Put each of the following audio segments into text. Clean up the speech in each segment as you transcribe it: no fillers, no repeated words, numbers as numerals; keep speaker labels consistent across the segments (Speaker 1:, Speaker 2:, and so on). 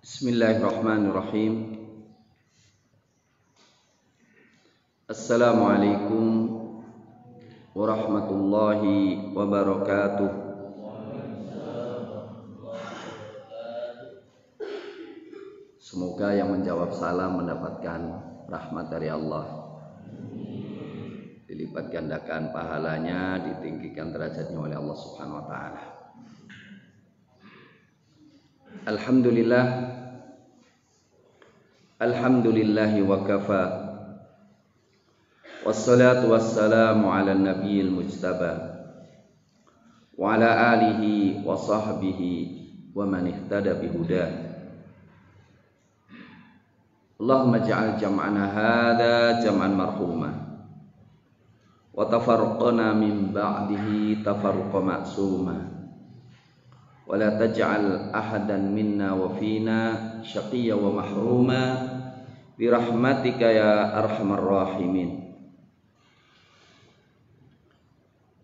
Speaker 1: Bismillahirrahmanirrahim. Assalamualaikum warahmatullahi wabarakatuh. Semoga yang menjawab salam mendapatkan rahmat dari Allah, dilipat gandakan pahalanya, ditinggikan derajatnya oleh Allah Subhanahu wa taala. Alhamdulillahi wa kafa, wassalatu wassalamu ala nabiyil mujtaba wa ala alihi wa sahbihi wa man ihtada bihudah. Allahumma ja'al jam'ana hadha jam'an marhuma wa tafarruqana min ba'dihi tafarruqa ma'suma wa la taj'al ahadan minna wa fina syaqiyya wa mahruma birahmatika ya arhamar rahimin.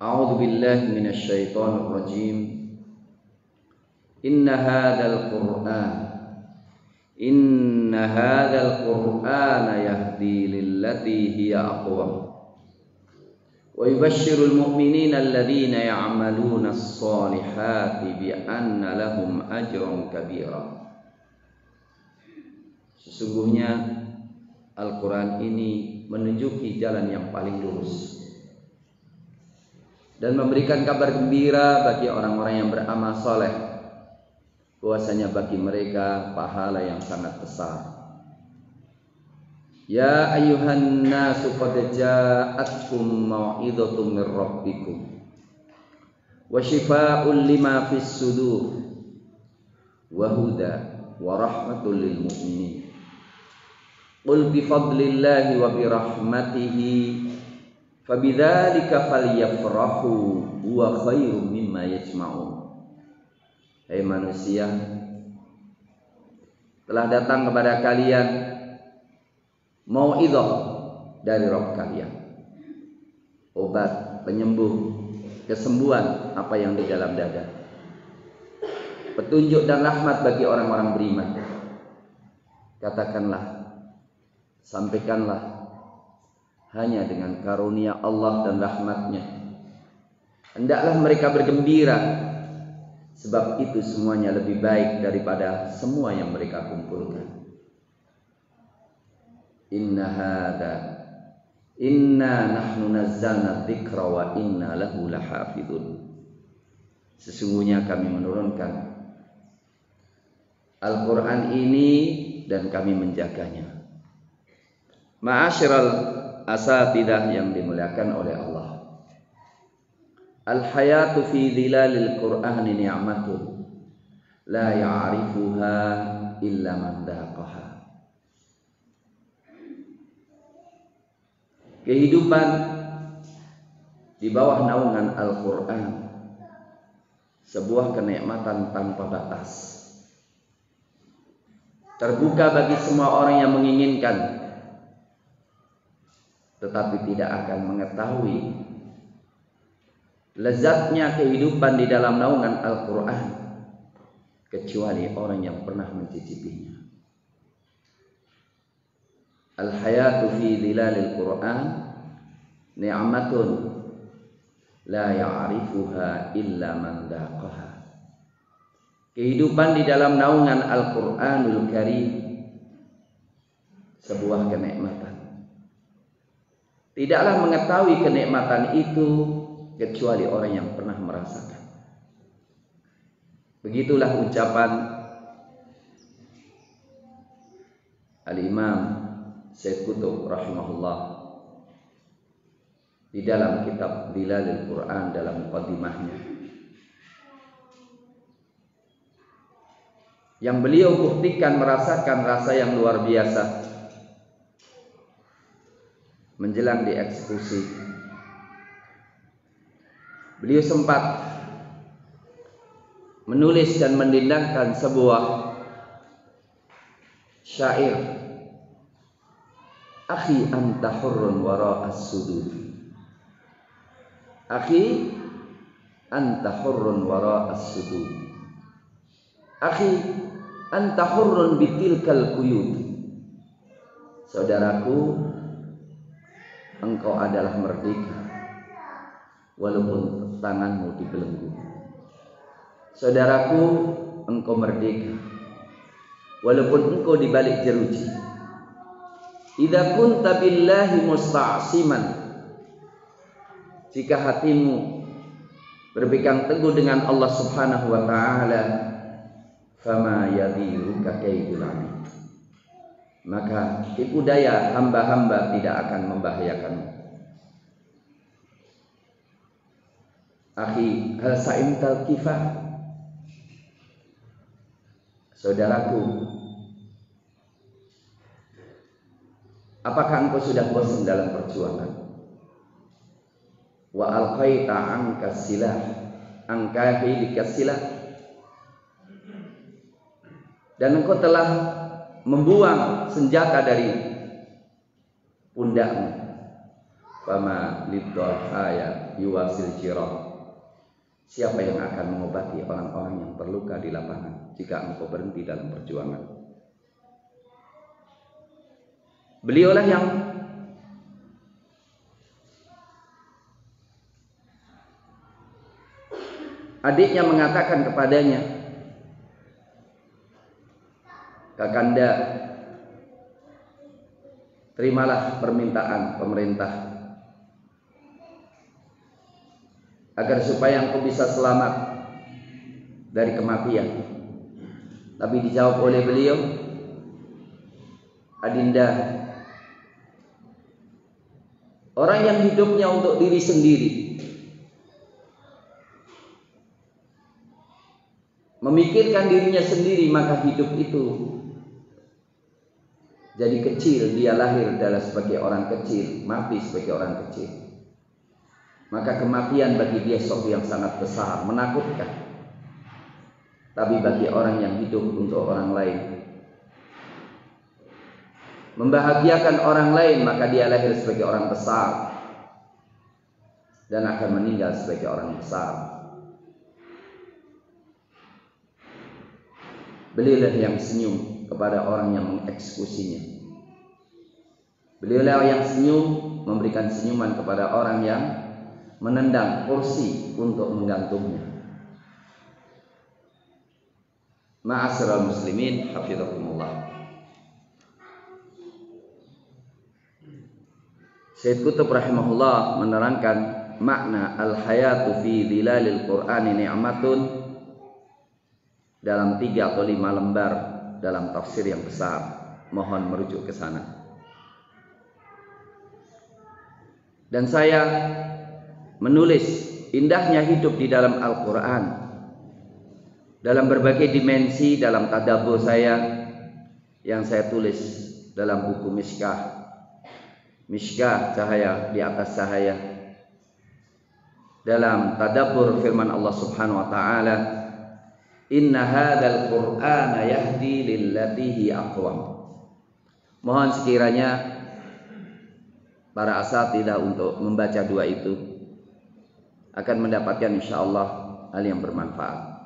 Speaker 1: A'udzu billahi minasy syaithanir rajim. Inna hadzal qur'ana yahdi lillati hiya aqwam wa yubashshirul mu'minina alladhina ya'maluna as-solihati bi anna lahum ajran kabira. Sesungguhnya Al-Quran ini menunjuki jalan yang paling lurus dan memberikan kabar gembira bagi orang-orang yang beramal soleh, bahwasanya bagi mereka pahala yang sangat besar. Ya ayyuhan nasu qad ja'atkum mau'izatun mir rabbikum wa shifaa'un lima fis sudur wa huda wa rahmatul lil mu'minin. Qul bi fadlillahi wa bi rahmatihi fabidzalika falyafrahu huwa khairum mimma yajma'un. Hai manusia, telah datang kepada kalian mau'izah dari Rabb kalian, obat penyembuh, kesembuhan apa yang di dalam dada, petunjuk dan rahmat bagi orang-orang beriman. Katakanlah, sampaikanlah, hanya dengan karunia Allah dan rahmatnya hendaklah mereka bergembira, sebab itu semuanya lebih baik daripada semua yang mereka kumpulkan. Inna nahnu nazzalna dzikra wa inna lahu lahafidun. Sesungguhnya kami menurunkan Al-Quran ini dan kami menjaganya. Ma'asyiral asatidah yang dimuliakan oleh Allah, al-hayatu fi dhilalil Qur'ani ni'matun la ya'rifuha illa man dhaqaha. Kehidupan di bawah naungan Al-Quran sebuah kenikmatan tanpa batas, terbuka bagi semua orang yang menginginkan, tetapi tidak akan mengetahui lezatnya kehidupan di dalam naungan Al-Quran kecuali orang yang pernah mencicipinya. Al-hayatu fi dhilalil Quran ni'matun la ya'rifuha illa man dhaqaha. Kehidupan di dalam naungan Al-Quranul Karim sebuah kenikmatan. Tidaklah mengetahui kenikmatan itu kecuali orang yang pernah merasakan. Begitulah ucapan Al-Imam Syekh Qutb rahimahullah di dalam kitab Dhilalil Quran dalam muqaddimahnya, yang beliau buktikan merasakan rasa yang luar biasa menjelang dieksekusi. Beliau sempat menulis dan mendendangkan sebuah syair, akhi anta hurrun wara'as sudud. Akhi anta hurrun wara'as sudud. Akhi, anta hurrun bitilkal quyud. Saudaraku, engkau adalah merdeka walaupun tanganmu dibelenggu. Saudaraku, engkau merdeka walaupun engkau dibalik jeruji. Idza kunta billahi musta'siman, jika hatimu berpegang teguh dengan Allah Subhanahu wa taala, fama yadhiruka kaidul amin, maka tipu daya hamba-hamba tidak akan membahayakanmu. Akhi, hal sa'imtal kifah, saudaraku, apakah engkau sudah bosan dalam perjuangan? Wa alqaita anka silah, angka hidika silah, dan engkau telah membuang senjata dari pundakmu. Fama lidhaya yuwasil jirah, siapa yang akan mengobati orang-orang yang terluka di lapangan jika engkau berhenti dalam perjuangan? Beliaulah yang adiknya mengatakan kepadanya, Kakanda, terimalah permintaan pemerintah agar supaya engkau bisa selamat dari kematian. Tapi dijawab oleh beliau, Adinda, orang yang hidupnya untuk diri sendiri, memikirkan dirinya sendiri, maka hidup itu jadi kecil. Dia lahir adalah sebagai orang kecil, mati sebagai orang kecil. Maka kematian bagi dia sesuatu yang sangat besar, menakutkan. Tapi bagi orang yang hidup untuk orang lain, membahagiakan orang lain, maka dia lahir sebagai orang besar dan akan meninggal sebagai orang besar. Beliaulah yang senyum kepada orang yang mengeksekusinya. Beliaulah yang senyum, memberikan senyuman kepada orang yang menendang kursi untuk menggantungnya. Ma'asyiral muslimin, hafizakumullah. Syekh Qutb rahimahullah menerangkan makna al-hayatu fi dhilalil Qur'ani ni'matun dalam 3 atau 5 lembar dalam tafsir yang besar. Mohon merujuk ke sana. Dan saya menulis indahnya hidup di dalam Al-Quran dalam berbagai dimensi dalam tadabbur saya yang saya tulis dalam buku Mishkah, cahaya di atas cahaya, dalam tadabbur firman Allah Subhanahu wa taala, inna hadzal qur'ana yahdi lillati hi aqwam. Mohon sekiranya para asatidzah untuk membaca dua itu akan mendapatkan insyaallah hal yang bermanfaat.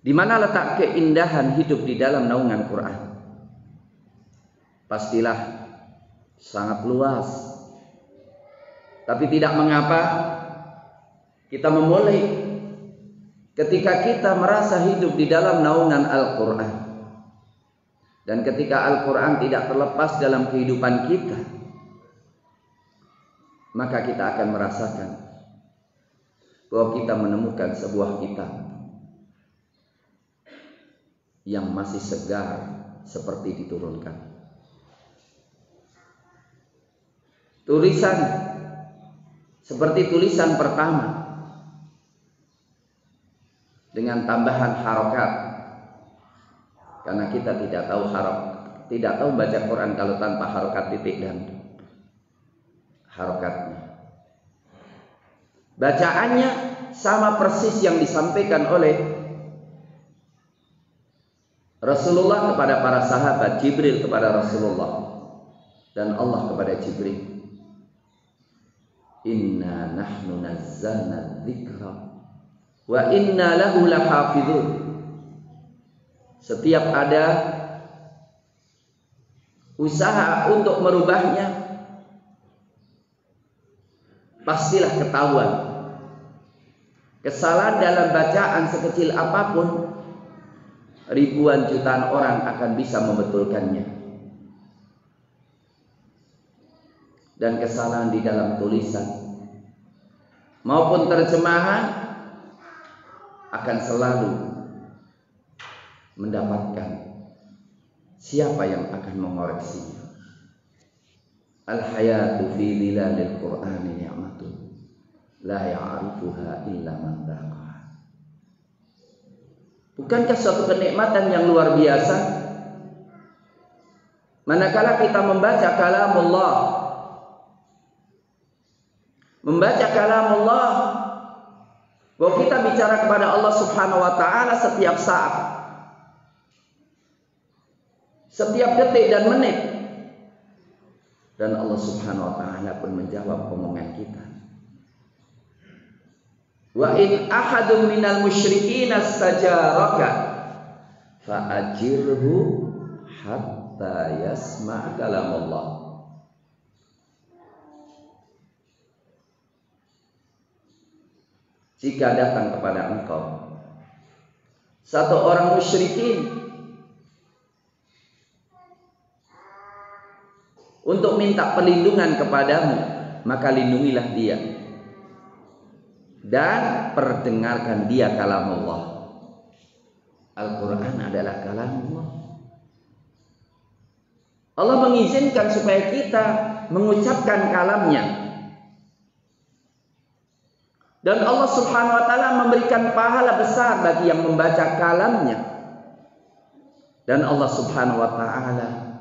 Speaker 1: Di mana letak keindahan hidup di dalam naungan Quran? Pastilah sangat luas. Tapi tidak mengapa kita memulai ketika kita merasa hidup di dalam naungan Al-Quran. Dan ketika Al-Quran tidak terlepas dalam kehidupan kita, maka kita akan merasakan bahwa kita menemukan sebuah kitab yang masih segar seperti diturunkan. Tulisan seperti tulisan pertama dengan tambahan harokat, karena kita tidak tahu baca Quran kalau tanpa harokat titik dan harokatnya. Bacaannya sama persis yang disampaikan oleh Rasulullah kepada para sahabat, Jibril kepada Rasulullah, dan Allah kepada Jibril. Inna nahnu nazzalna dzikra wa inna lahu lahafizun. Setiap ada usaha untuk merubahnya, pastilah ketahuan. Kesalahan dalam bacaan sekecil apapun, ribuan jutaan orang akan bisa membetulkannya. Dan kesalahan di dalam tulisan maupun terjemahan akan selalu mendapatkan siapa yang akan mengoreksinya. Al-hayatu fi dhilalil Qur'ani ni'matun la ya'rifuha illa man dhaqaha. Bukankah suatu kenikmatan yang luar biasa manakala kita membaca kalamullah, bahwa kita bicara kepada Allah Subhanahu wa taala setiap saat, setiap detik dan menit, dan Allah Subhanahu wa taala pun menjawab omongan kita. Wa in ahadun minal musyrikin astajaraka fa ajirhu hatta yasma' kalamullah. Jika datang kepada engkau satu orang musyrikin untuk minta perlindungan kepadamu, maka lindungilah dia dan perdengarkan dia kalamullah. Al-Quran adalah kalamullah. Allah mengizinkan supaya kita mengucapkan kalamnya. Dan Allah Subhanahu wa taala memberikan pahala besar bagi yang membaca kalamnya. Dan Allah Subhanahu wa taala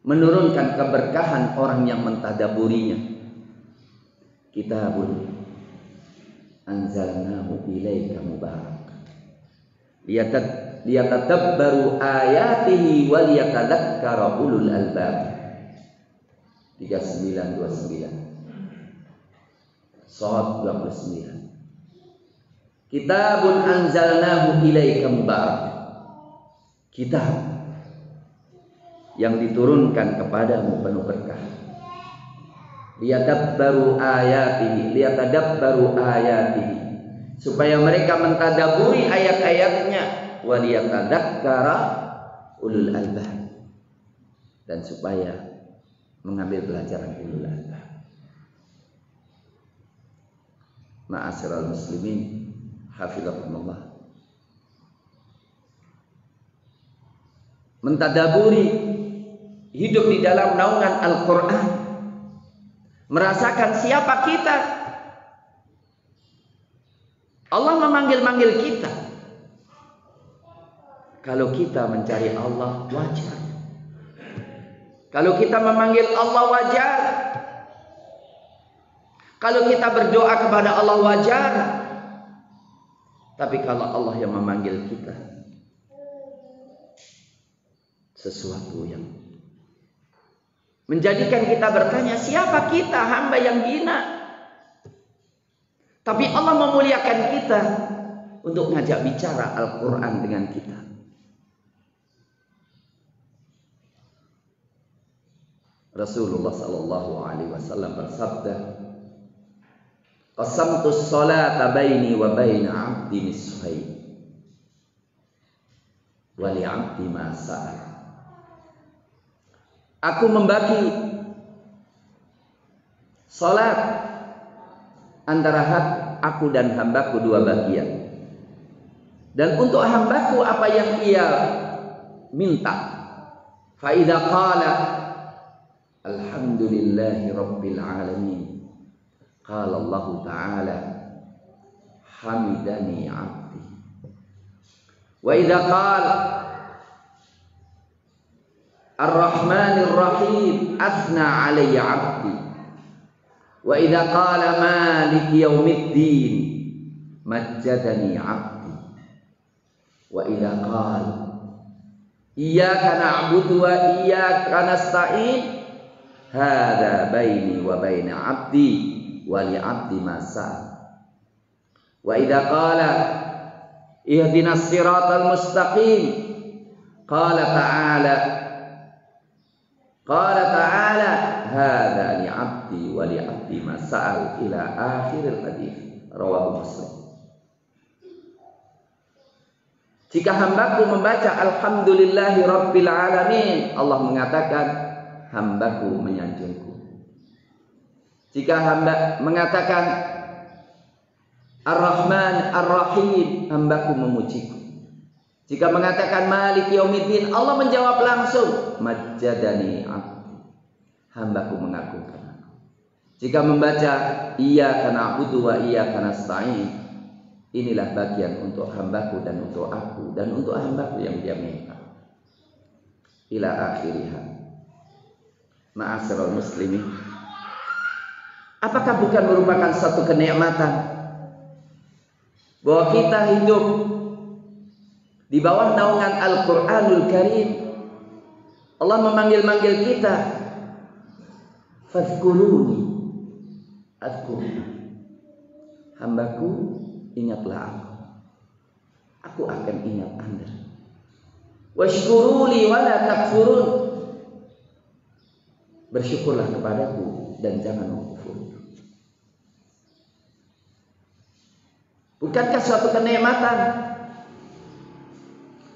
Speaker 1: menurunkan keberkahan orang yang mentadaburinya. Kitabun anzalnahu ilaika mubarak liyatadabbaru ayatihi wa liyatadzakkara ulul albab. 3929 Shad 29. Kitabun anzalnahu ilaika mubarak. Kitab yang diturunkan kepadamu penuh berkah. Liyatadabbaru ayatihi, supaya mereka mentadaburi ayat-ayatnya, wa liyatadzakkara ulul albab, dan supaya mengambil pelajaran ulul albab. Ma'asyiral muslimin, hafizakumullah. Mentadaburi, hidup di dalam naungan Al-Quran, merasakan siapa kita. Allah memanggil-manggil kita. Kalau kita mencari Allah, wajar. Kalau kita memanggil Allah, wajar. Kalau kita berdoa kepada Allah, wajar. Tapi kalau Allah yang memanggil kita, sesuatu yang menjadikan kita bertanya, siapa kita, hamba yang hina. Tapi Allah memuliakan kita untuk ngajak bicara Al-Quran dengan kita. Rasulullah sallallahu alaihi wasallam bersabda, qasamtus salata baini wa baina 'abdi nisfain wa li 'abdi ma sa'al. Aku membagi salat antara aku dan hambaku dua bagian. Dan untuk hambaku apa yang ia minta. Fa idza qala alhamdulillahi rabbil alamin, qala Allah ta'ala hamidani 'abdi. Wa idza qala Ar-Rahmanir Rahim asna alayya 'abdi. Wa idza qala Maliki yaumiddin majjadani 'abdi. Wa idza qala iyyaka na'budu wa iyyaka nasta'in hadza baini wa baina 'abdi wa li 'abdi ma sa'al. Wa idza qala ihdinas siratal mustaqim qala ta'ala hadza li 'abdi wa li 'abdi ma sa'al ila akhiril hadis. Rawahu Muslim. Jika hambaku membaca alhamdulillahi rabbil alamin, Allah mengatakan hambaku menyanjungku. Jika hamba mengatakan Ar-Rahman Ar-Rahim, hambaku memujiku. Jika mengatakan Malik Yaumiddin, Allah menjawab langsung Majjadani abdi, hambaku mengagungkan aku. Jika membaca Iyyaka na'budu wa iyyaka nasta'in, inilah bagian untuk hambaku dan untuk aku dan untuk hambaku yang dia minta. Ila akhiriha. Ma'asyiral muslimin, apakah bukan merupakan satu kenikmatan bahwa kita hidup di bawah naungan Al-Qur'anul Karim? Allah memanggil-manggil kita, fadhkuruni adhkurkum, hambaku ingatlah aku akan ingat Anda. Washkuruli wala takfurun, bersyukurlah kepadaku dan jangan mengkufur. Bukankah suatu kenikmatan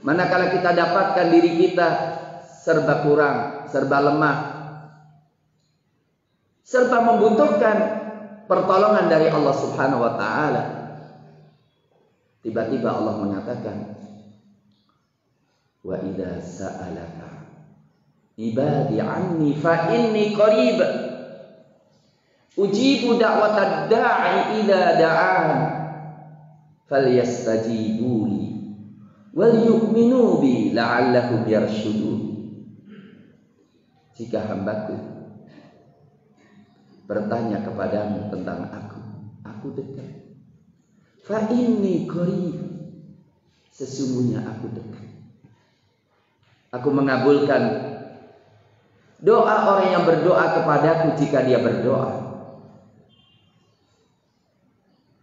Speaker 1: manakala kita dapatkan diri kita serba kurang, serba lemah, serba membutuhkan pertolongan dari Allah Subhanahu wa taala. Tiba-tiba Allah mengatakan, wa idza sa'alaka ibadi anni fa inni qarib ujibu da'watad da'i idza da'an falyastajibuli wal yu'minu bi la'allahum yarshudun. Jika hambaku bertanya kepadamu tentang aku dekat. Fa inni qarib, sesungguhnya aku dekat. Aku mengabulkan doa orang yang berdoa kepadaku jika dia berdoa.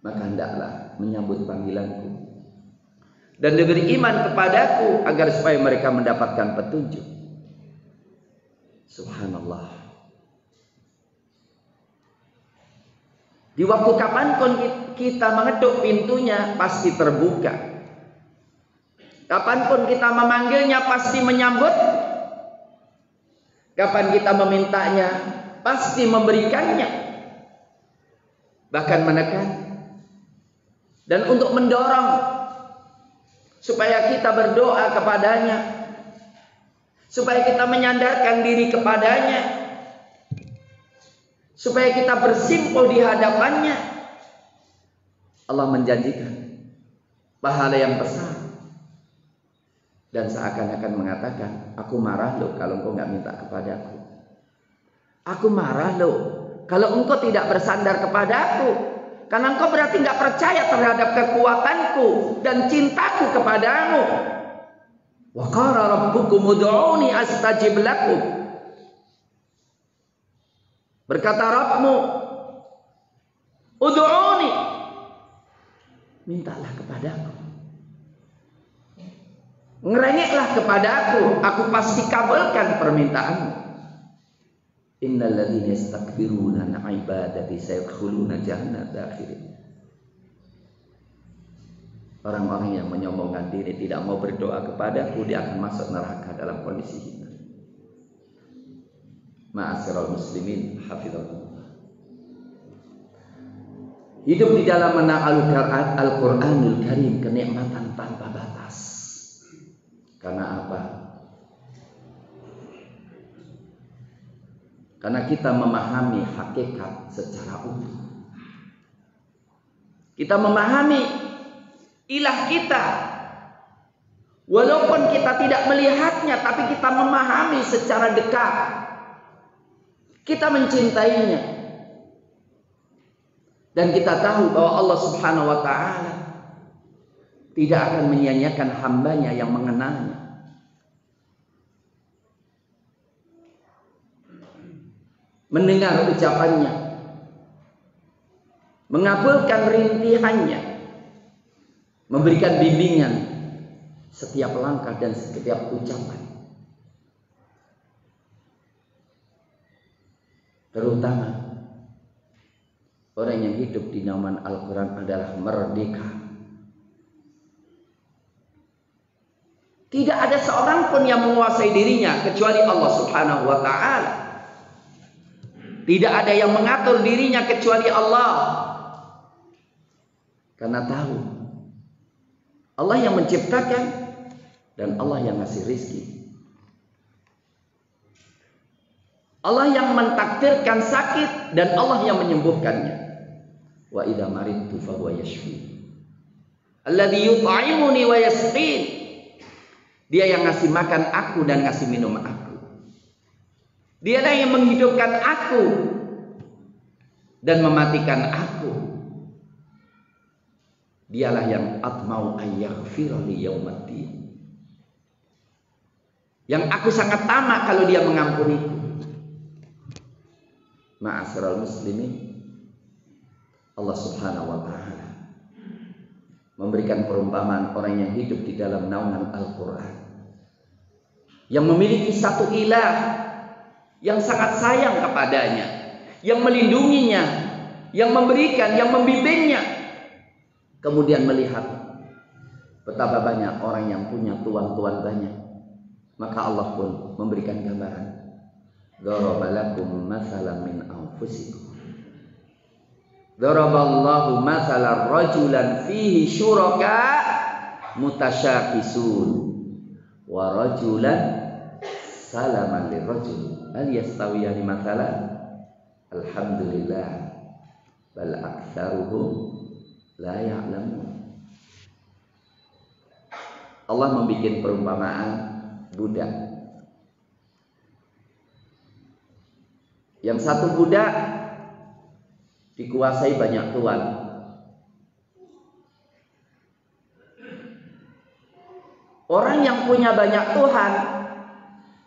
Speaker 1: Maka hendaklah menyambut panggilanku dan beriman kepadaku agar supaya mereka mendapatkan petunjuk. Subhanallah. Di waktu kapanpun kita mengetuk pintunya pasti terbuka. Kapanpun kita memanggilnya pasti menyambut. Kapan kita memintanya pasti memberikannya. Bahkan menekan. Dan untuk mendorong supaya kita berdoa kepadanya, supaya kita menyandarkan diri kepadanya, supaya kita bersimpuh di hadapannya. Allah menjanjikan pahala yang besar. Dan seakan-akan mengatakan, aku marah loh kalau engkau nggak minta kepadaku. Aku marah loh kalau engkau tidak bersandar kepadaku. Karena engkau berarti nggak percaya terhadap kekuatanku dan cintaku kepadamu. Wa qala rabbukum ud'uni astajib lakum. Berkata Rabbmu, ud'uni, mintalah kepadaku, ngerengeklah kepadaku, aku pasti kabulkan permintaanmu. Innal ladzina yastakbiruna an ibadati sayadkhuluna jahannama dakhirin. Orang-orang yang menyombongkan diri tidak mau berdoa kepadaku, dia akan masuk neraka dalam kondisi hina. Ma'asyiral muslimin hafizallah. Hidup di dalam Al-Qur'anul Karim kenikmatan tanpa batas. Karena apa? Karena kita memahami hakikat secara utuh. Kita memahami ilah kita. Walaupun kita tidak melihatnya, tapi kita memahami secara dekat. Kita mencintainya. Dan kita tahu bahwa Allah Subhanahu wa ta'ala tidak akan menyia-nyiakan hambanya yang mengenalnya. Mendengar ucapannya, mengabulkan rintihannya, memberikan bimbingan setiap langkah dan setiap ucapan. Terutama orang yang hidup di naungan Al-Quran adalah merdeka. Tidak ada seorang pun yang menguasai dirinya kecuali Allah Subhanahu wa ta'ala. Tidak ada yang mengatur dirinya kecuali Allah. Karena tahu Allah yang menciptakan dan Allah yang ngasih rizki. Allah yang mentakdirkan sakit dan Allah yang menyembuhkannya. Wa idza maridtu fa huwa yashfi. Alladzi yut'imuni wa yasqin. Dia yang ngasih makan aku dan ngasih minum aku. Dialah yang menghidupkan aku dan mematikan aku. Dialah yang atmau ayyaghfira li yaumiddin. Yang aku sangat tamak kalau dia mengampuniku. Ma'asyiral muslimin, Allah Subhanahu wa ta'ala memberikan perumpamaan orang yang hidup di dalam naungan Al-Quran, yang memiliki satu ilah yang sangat sayang kepadanya, yang melindunginya, yang memberikan, yang membimbingnya. Kemudian melihat betapa banyak orang yang punya tuan-tuan banyak, maka Allah pun memberikan gambaran. Daraba lakum mathalan min anfusikum. Daraballahu mathalan rajulan fihi syuraka mutasyakisun wa rajulan salaman lirajul hal yastawiyani mathalan. Alhamdulillah bal aktsaruhum la ya'lamun. Allah membuat perumpamaan budak. Yang satu budak dikuasai banyak tuan. Orang yang punya banyak tuan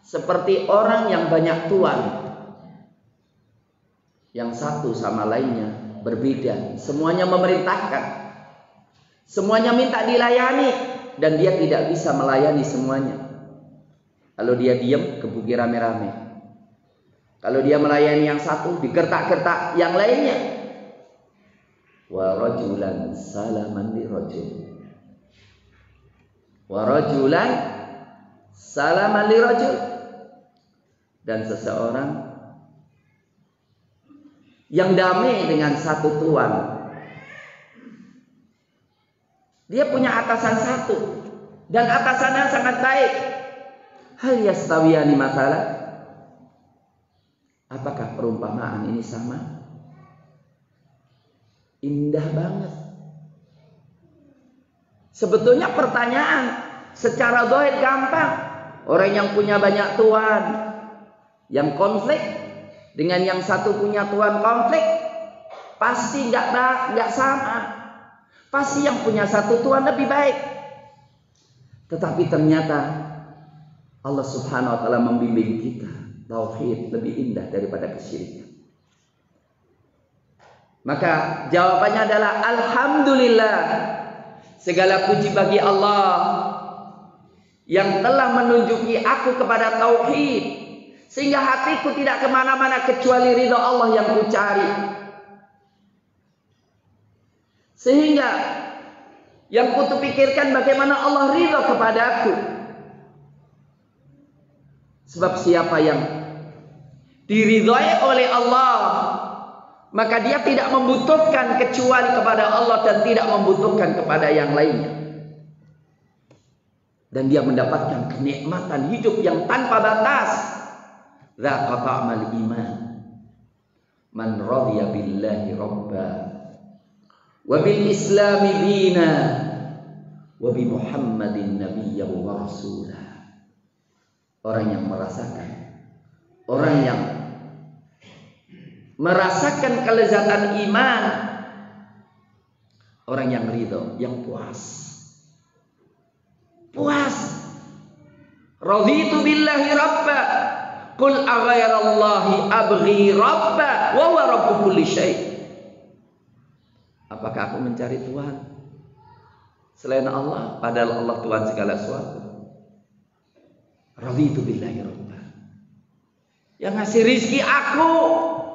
Speaker 1: seperti orang yang banyak tuan. Yang satu sama lainnya berbeda. Semuanya memerintahkan. Semuanya minta dilayani dan dia tidak bisa melayani semuanya. Kalau dia diam, gebuki rame-rame. Kalau dia melayani yang satu, digertak-gertak yang lainnya. Wa rajulan salaman li rajul. Wa rajulan salaman li rajul. Dan seseorang yang damai dengan satu tuan. Dia punya atasan satu dan atasannya sangat baik. Hal yastawiyani mathalan. Apakah perumpamaan ini sama? Indah banget. Sebetulnya pertanyaan secara zahir gampang. Orang yang punya banyak tuan, yang konflik dengan yang satu punya tuan konflik, pasti nggak sama. Pasti yang punya satu tuan lebih baik. Tetapi ternyata Allah Subhanahu wa ta'ala membimbing kita. Tauhid lebih indah daripada kesyirikan. Maka jawabannya adalah alhamdulillah. Segala puji bagi Allah yang telah menunjuki aku kepada tauhid, sehingga hatiku tidak kemana-mana kecuali ridha Allah yang kucari. Sehingga yang kutupikirkan bagaimana Allah ridha kepadaku. Sebab siapa yang diridhai oleh Allah, maka dia tidak membutuhkan kecuali kepada Allah dan tidak membutuhkan kepada yang lainnya. Dan dia mendapatkan kenikmatan hidup yang tanpa batas. Dzaqa ta'mal iman man radiya billahi rabba wa bil islami dina wa bi Muhammadin nabiyyan wa rasulah. Orang yang merasakan kelezatan iman, orang yang ridho, yang puas. Raditu billahi rabba, qul aghairallahi abghi rabba wa huwa rabbu kulli syai'. Apakah aku mencari Tuhan selain Allah, padahal Allah Tuhan segala sesuatu? Raditu billahi rabba. Yang ngasih rizki aku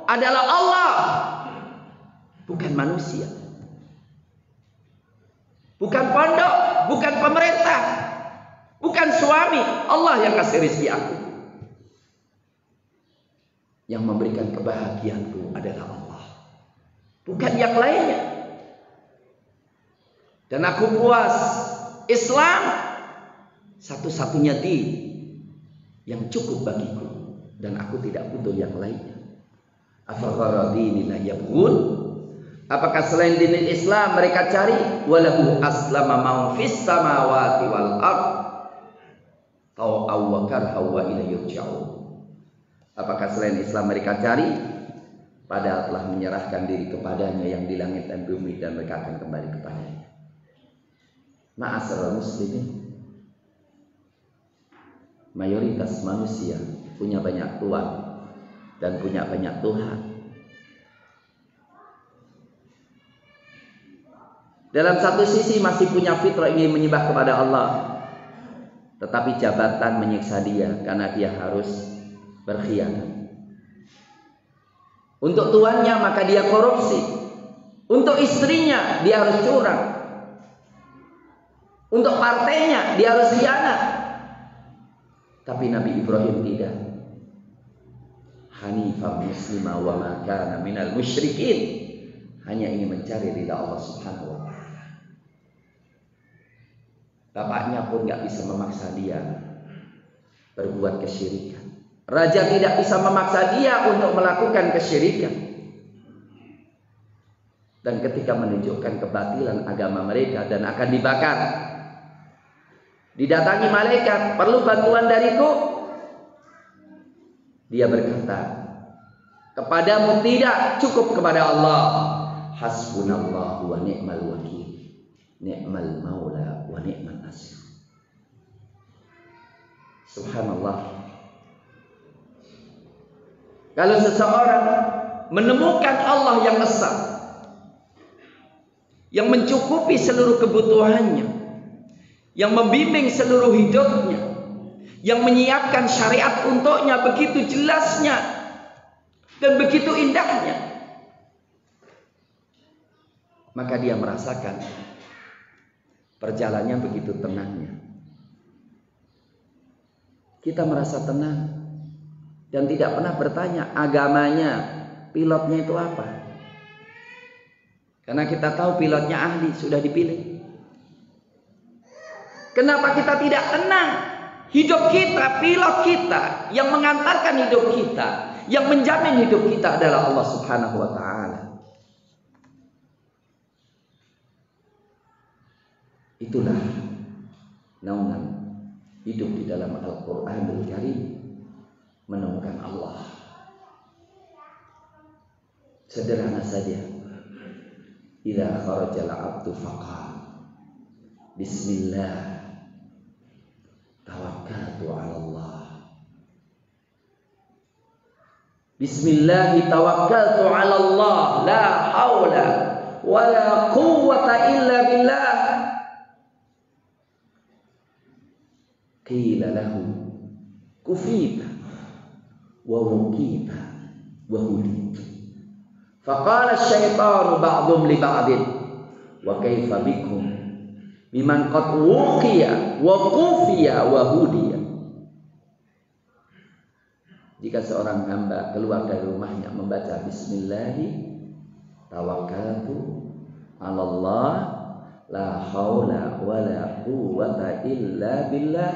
Speaker 1: adalah Allah, bukan manusia, bukan pondok, bukan pemerintah, bukan suami. Allah yang kasih rizki aku. Yang memberikan kebahagiaanku adalah Allah, bukan yang lainnya. Dan aku puas. Islam satu-satunya din yang cukup bagiku, dan aku tidak butuh yang lainnya. Afaghara dinina yabghun, apakah selain din Islam mereka cari? Walahu aslama man fis samawati wal ard tau'aw wa karhaw wa ilayhi yurja'un. Apakah selain Islam mereka cari? Padahal telah menyerahkan diri kepadanya yang di langit dan bumi, dan mereka akan kembali kepadanya. Ma'asyiral muslimin, mayoritas manusia punya banyak tuan dan punya banyak Tuhan. Dalam satu sisi masih punya fitrah ingin menyembah kepada Allah, tetapi jabatan menyiksa dia karena dia harus berkhianat. Untuk tuannya maka dia korupsi. Untuk istrinya dia harus curang. Untuk partainya dia harus khianat. Tapi Nabi Ibrahim tidak. Hanifah muslimah wa ma kana minal musyrikin. Hanya ingin mencari ridha Allah Subhanahu wa taala. Bapaknya pun enggak bisa memaksa dia berbuat kesyirikan. Raja tidak bisa memaksa dia untuk melakukan kesyirikan. Dan ketika menunjukkan kebatilan agama mereka dan akan dibakar, didatangi malaikat, perlu bantuan dariku? Dia berkata, kepadamu tidak, cukup kepada Allah. Hasbunallahu wa ni'mal wakil, ni'mal maula wa ni'man nasir. Subhanallah. Kalau seseorang menemukan Allah yang esa, yang mencukupi seluruh kebutuhannya, yang membimbing seluruh hidupnya, yang menyiapkan syariat untuknya begitu jelasnya dan begitu indahnya, maka dia merasakan perjalanannya begitu tenangnya. Kita merasa tenang dan tidak pernah bertanya agamanya, pilotnya itu apa. Karena kita tahu pilotnya ahli, sudah dipilih. Kenapa kita tidak tenang? Hidup kita, pilot kita, yang mengantarkan hidup kita, yang menjamin hidup kita adalah Allah Subhanahu wa taala. Itulah naungan hidup di dalam Al-Qur'anul Karim, menemukan Allah. Sederhana saja. Idza kharajal 'abdu faqala bismillah tawakkaltu 'ala Allah. Bismillah tawakkaltu 'ala Allah, la haula wala quwwata illa billah. Qila lahu kufita wa wukita wa hudit. Faqala asy-syaitanu ba'dhum li ba'din wa kaifa bikum biman qad wuqiya wa qufiya wa hudiya. Jika seorang hamba keluar dari rumahnya membaca bismillahi tawakkaltu 'ala Allah la haula wala quwwata illa billah,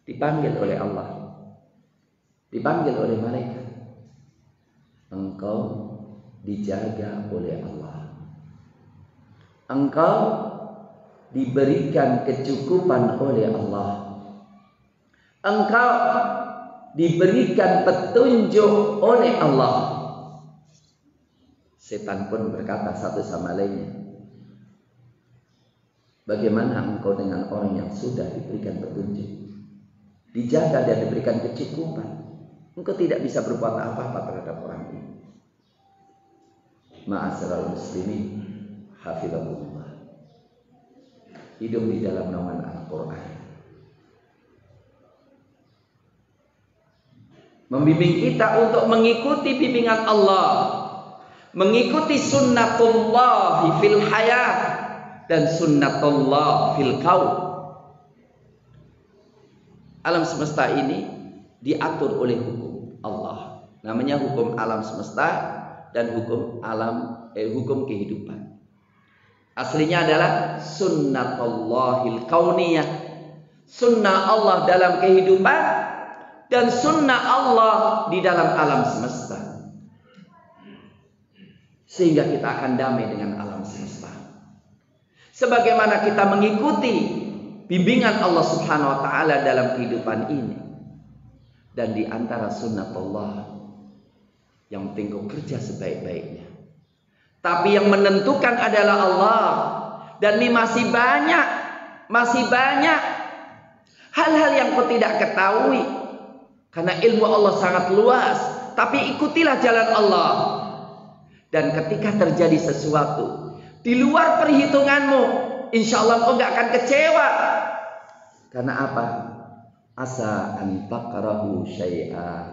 Speaker 1: dipanggil oleh Allah, dipanggil oleh malaikat, engkau dijaga oleh Allah, engkau diberikan kecukupan oleh Allah, engkau diberikan petunjuk oleh Allah. Setan pun berkata satu sama lainnya, bagaimana engkau dengan orang yang sudah diberikan petunjuk, dijaga dan diberikan kecukupan, engkau tidak bisa berbuat apa-apa terhadap orang ini. Ma'asyiral muslimin, hafizahullah. Hidup di dalam naungan Al-Quran membimbing kita untuk mengikuti bimbingan Allah, mengikuti sunnatullah fil hayat dan sunnatullah fil kaun. Alam semesta ini diatur oleh hukum Allah. Namanya hukum alam semesta dan hukum hukum kehidupan. Aslinya adalah sunnatullahil kauniyah. Sunnah Allah dalam kehidupan dan sunnah Allah di dalam alam semesta. Sehingga kita akan damai dengan alam semesta. Sebagaimana kita mengikuti bimbingan Allah Subhanahu wa taala dalam kehidupan ini. Dan di antara sunnatullah, yang penting kau kerja sebaik-baiknya. Tapi yang menentukan adalah Allah. Dan ini masih banyak hal-hal yang kau tidak ketahui. Karena ilmu Allah sangat luas. Tapi ikutilah jalan Allah. Dan ketika terjadi sesuatu di luar perhitunganmu, insya Allah kau gak akan kecewa. Karena apa? Asa an takrahu syai'a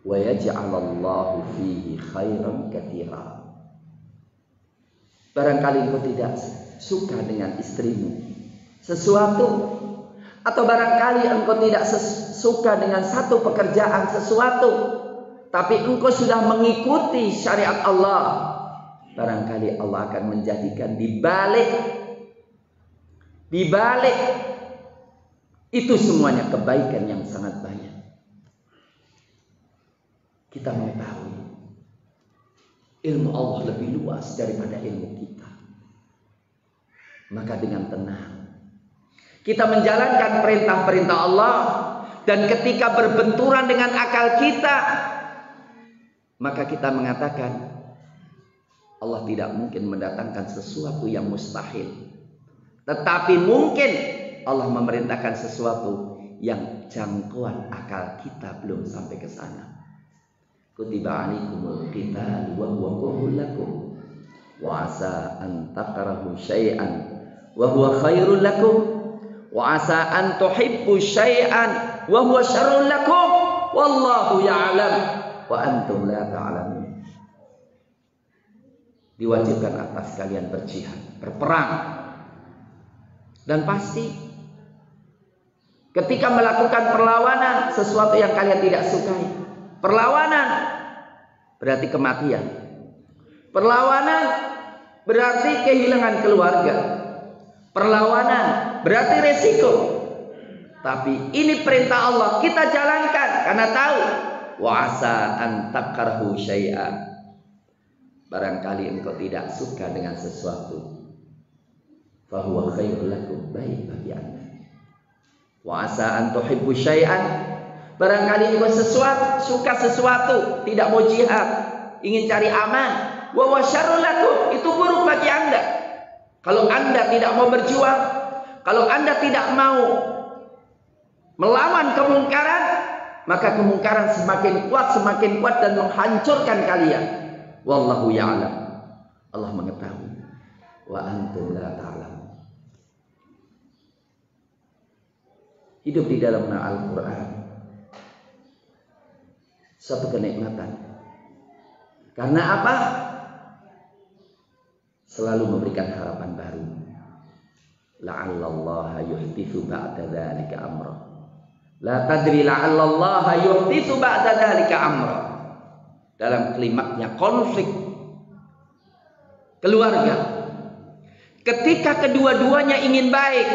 Speaker 1: wa yaj'alallahu fihi khairan katsira. Barangkali engkau tidak suka dengan istrimu sesuatu, atau barangkali engkau tidak suka dengan satu pekerjaan sesuatu, tapi engkau sudah mengikuti syariat Allah. Barangkali Allah akan menjadikan di balik itu semuanya kebaikan yang sangat banyak. Kita mengetahui ilmu Allah lebih luas daripada ilmu kita. Maka dengan tenang kita menjalankan perintah-perintah Allah. Dan ketika berbenturan dengan akal kita, maka kita mengatakan Allah tidak mungkin mendatangkan sesuatu yang mustahil. Tetapi mungkin Allah memerintahkan sesuatu yang jangkauan akal kita belum sampai ke sana. Kutiba alaikumul qital wa huwa kurhun lakum wa asa an takrahu syai'an wa huwa khairul lakum wa asa an tuhibbu syai'an wa huwa syarrul lakum wallahu ya'lam wa antum la ta'lamun. Diwajibkan atas kalian berjihad, berperang. Dan pasti ketika melakukan perlawanan sesuatu yang kalian tidak sukai, perlawanan berarti kematian, perlawanan berarti kehilangan keluarga, perlawanan berarti resiko. Tapi ini perintah Allah, kita jalankan karena tahu wa asa an takrahu syai'a. Barangkali engkau tidak suka dengan sesuatu, fa huwa khairul lakum, baik bagi anda. Wa asa an tuhibbu syai'an, barangkali engkau suka sesuatu, tidak mau jihad, ingin cari aman, wa huwa syarrul lakum, itu buruk bagi anda. Kalau anda tidak mau berjuang, kalau anda tidak mau melawan kemungkaran, maka kemungkaran semakin kuat dan menghancurkan kalian. Wallahu ya'lam, Allah mengetahui. Wa antum la ta'lamun. Hidup di dalam Al-Quran suatu kenikmatan. Karena apa? Selalu memberikan harapan baru. La'allallaha yuhditsu ba'da dzalika amra. La tadri la'allallaha yuhditsu ba'da dzalika amra. Dalam klimaknya konflik keluarga, ketika kedua-duanya ingin baik,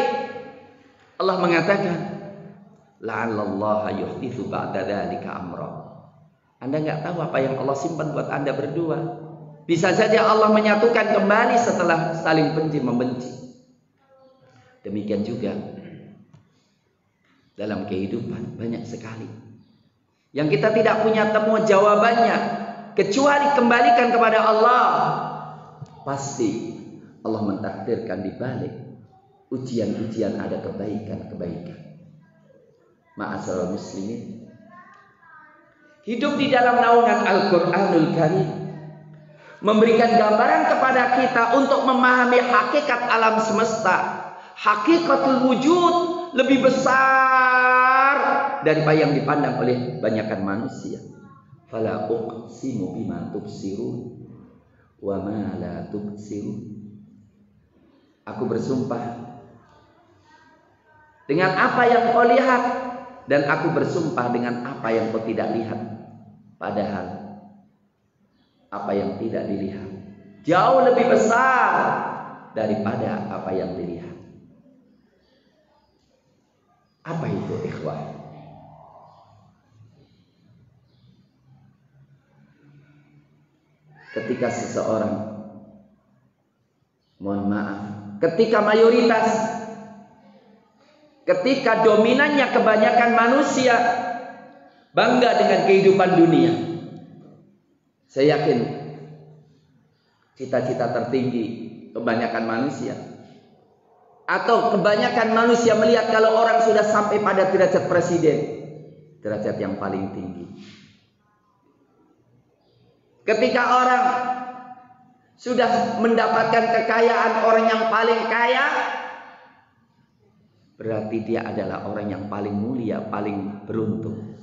Speaker 1: Allah mengatakan la'allallaha yuhditsu ba'da dzalika amra. Anda nggak tahu apa yang Allah simpan buat Anda berdua. Bisa saja Allah menyatukan kembali setelah saling benci membenci. Demikian juga dalam kehidupan banyak sekali yang kita tidak punya temu jawabannya, kecuali kembalikan kepada Allah. Pasti Allah mentakdirkan di balik ujian-ujian ada kebaikan-kebaikan. Ma'asyiral muslimin, hidup di dalam naungan Al-Quranul Karim memberikan gambaran kepada kita untuk memahami hakikat alam semesta, hakikatul wujud lebih besar daripada yang dipandang oleh banyakkan manusia. Fala uqsimu bima tubsirun wa ma la tubsirun. Aku bersumpah dengan apa yang kau lihat, dan aku bersumpah dengan apa yang kau tidak lihat. Padahal apa yang tidak dilihat jauh lebih besar daripada apa yang dilihat. Apa itu ikhwah? Ketika seseorang, mohon maaf, ketika mayoritas, ketika dominannya kebanyakan manusia bangga dengan kehidupan dunia. Saya yakin cita-cita tertinggi kebanyakan manusia, atau kebanyakan manusia melihat kalau orang sudah sampai pada derajat presiden, derajat yang paling tinggi. Ketika orang sudah mendapatkan kekayaan orang yang paling kaya, berarti dia adalah orang yang paling mulia, paling beruntung.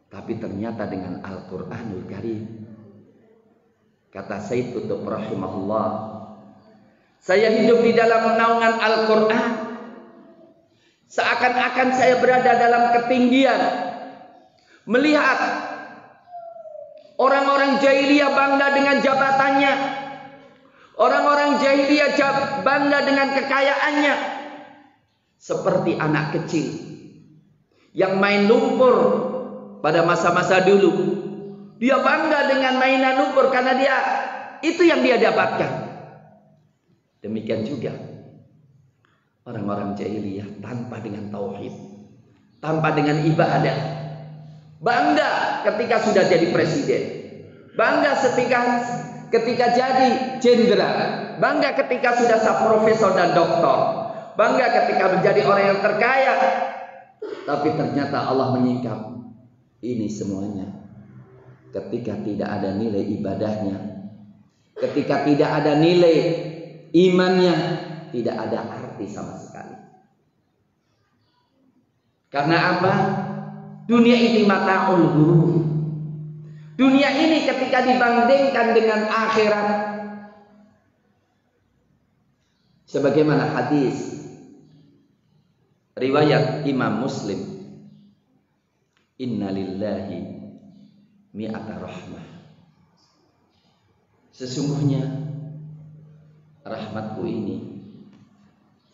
Speaker 1: Tapi ternyata dengan Al-Quranul Karim, kata Sayyid Qutb rahimahullah, saya hidup di dalam naungan Al-Quran, seakan-akan saya berada dalam ketinggian, melihat orang-orang jahiliyah bangga dengan jabatannya, orang-orang jahiliyah bangga dengan kekayaannya, seperti anak kecil yang main lumpur. Pada masa-masa dulu, dia bangga dengan mainan lumpur karena itu yang dia dapatkan. Demikian juga orang-orang jahiliyah tanpa dengan tauhid, tanpa dengan ibadah, bangga ketika sudah jadi presiden, bangga ketika jadi jenderal, bangga ketika sudah profesor dan doktor, bangga ketika menjadi orang yang terkaya. Tapi ternyata Allah menyingkap ini semuanya ketika tidak ada nilai ibadahnya, ketika tidak ada nilai imannya, tidak ada arti sama sekali. Karena apa? Dunia ini mata'ul ghurur. Dunia ini ketika dibandingkan dengan akhirat, sebagaimana hadis riwayat Imam Muslim, Inna lillahi mi'ata rahmah. Sesungguhnya rahmatku ini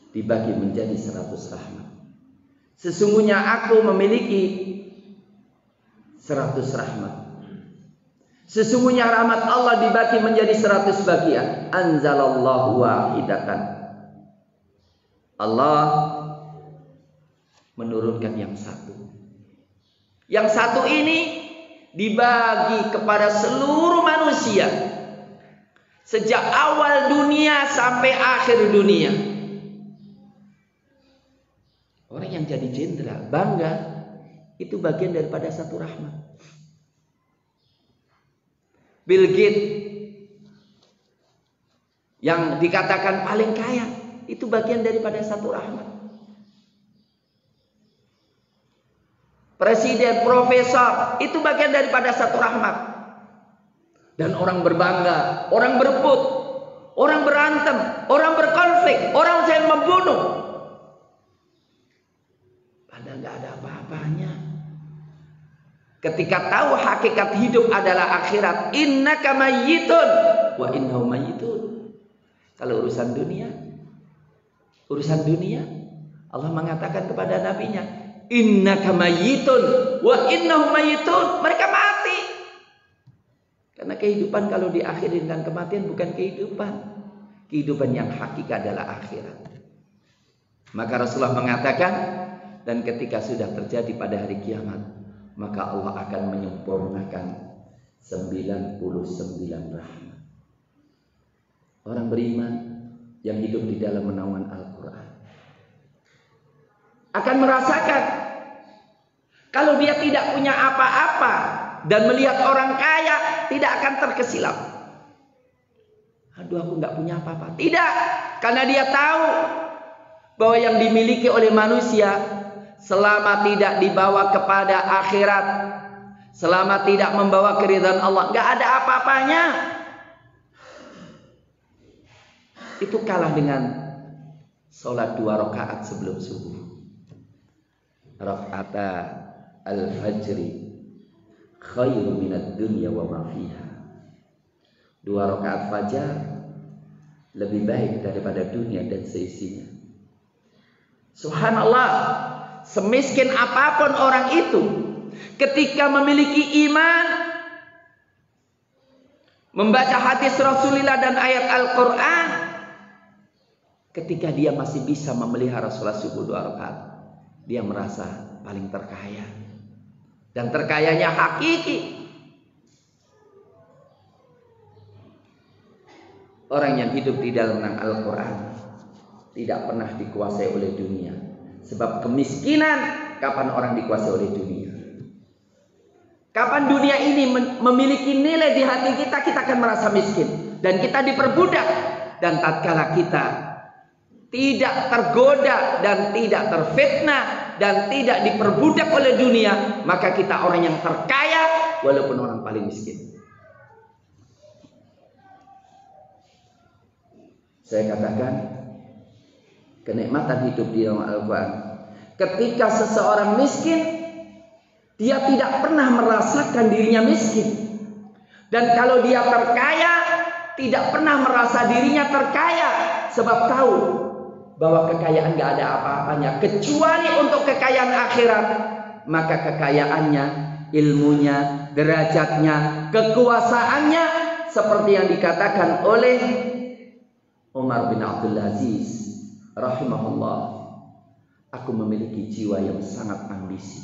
Speaker 1: dibagi menjadi 100 rahmat. Sesungguhnya aku memiliki 100 rahmat. Sesungguhnya rahmat Allah dibagi menjadi 100 bagian. Anzalallahu wahidatan. Allah menurunkan yang satu. Yang satu ini dibagi kepada seluruh manusia, sejak awal dunia sampai akhir dunia. Orang yang jadi jenderal bangga, itu bagian daripada satu rahmat. Bill Gates yang dikatakan paling kaya, itu bagian daripada satu rahmat. Presiden, profesor, itu bagian daripada satu rahmat. Dan orang berbangga, orang berebut, orang berantem, orang berkonflik, orang saling membunuh. Padahal nggak ada apa-apanya. Ketika tahu hakikat hidup adalah akhirat, innaka mayyitun wa innahum mayyitun. Kalau urusan dunia, Allah mengatakan kepada nabinya, innaka mayyitun wa innahum mayyitun. Mereka mati. Karena kehidupan kalau diakhiri dengan kematian bukan kehidupan. Kehidupan yang hakiki adalah akhirat. Maka Rasulullah mengatakan, dan ketika sudah terjadi pada hari kiamat, maka Allah akan menyempurnakan 99 rahmat. Orang beriman yang hidup di dalam naungan Al-Quran akan merasakan kalau dia tidak punya apa-apa, dan melihat orang kaya tidak akan terkesilap. Aduh, aku nggak punya apa-apa. Tidak, karena dia tahu bahwa yang dimiliki oleh manusia selama tidak dibawa kepada akhirat, selama tidak membawa keridhaan Allah, nggak ada apa-apanya. Itu kalah dengan sholat 2 rakaat sebelum subuh. Raka'ata al-fajri khairu minad dunya wa ma fiha. 2 rakaat fajar lebih baik daripada dunia dan seisinya. Subhanallah, semiskin apapun orang itu, ketika memiliki iman, membaca hadis Rasulullah dan ayat Al-Quran, ketika dia masih bisa memelihara sholat subuh 2 rakaat, dia merasa paling terkaya. Dan terkayanya hakiki. Orang yang hidup di dalam Al-Quran tidak pernah dikuasai oleh dunia. Sebab kemiskinan, kapan orang dikuasai oleh dunia? Kapan dunia ini memiliki nilai di hati kita, kita akan merasa miskin. Dan kita diperbudak. Dan tatkala kita tidak tergoda dan tidak terfitnah dan tidak diperbudak oleh dunia, maka kita orang yang terkaya walaupun orang paling miskin. Saya katakan, kenikmatan hidup di dalam Al-Quran, ketika seseorang miskin, dia tidak pernah merasakan dirinya miskin. Dan kalau dia terkaya, tidak pernah merasa dirinya terkaya, sebab tahu bahwa kekayaan gak ada apa-apanya kecuali untuk kekayaan akhirat. Maka kekayaannya, ilmunya, derajatnya, kekuasaannya, seperti yang dikatakan oleh Umar bin Abdul Aziz rahimahullah, aku memiliki jiwa yang sangat ambisi.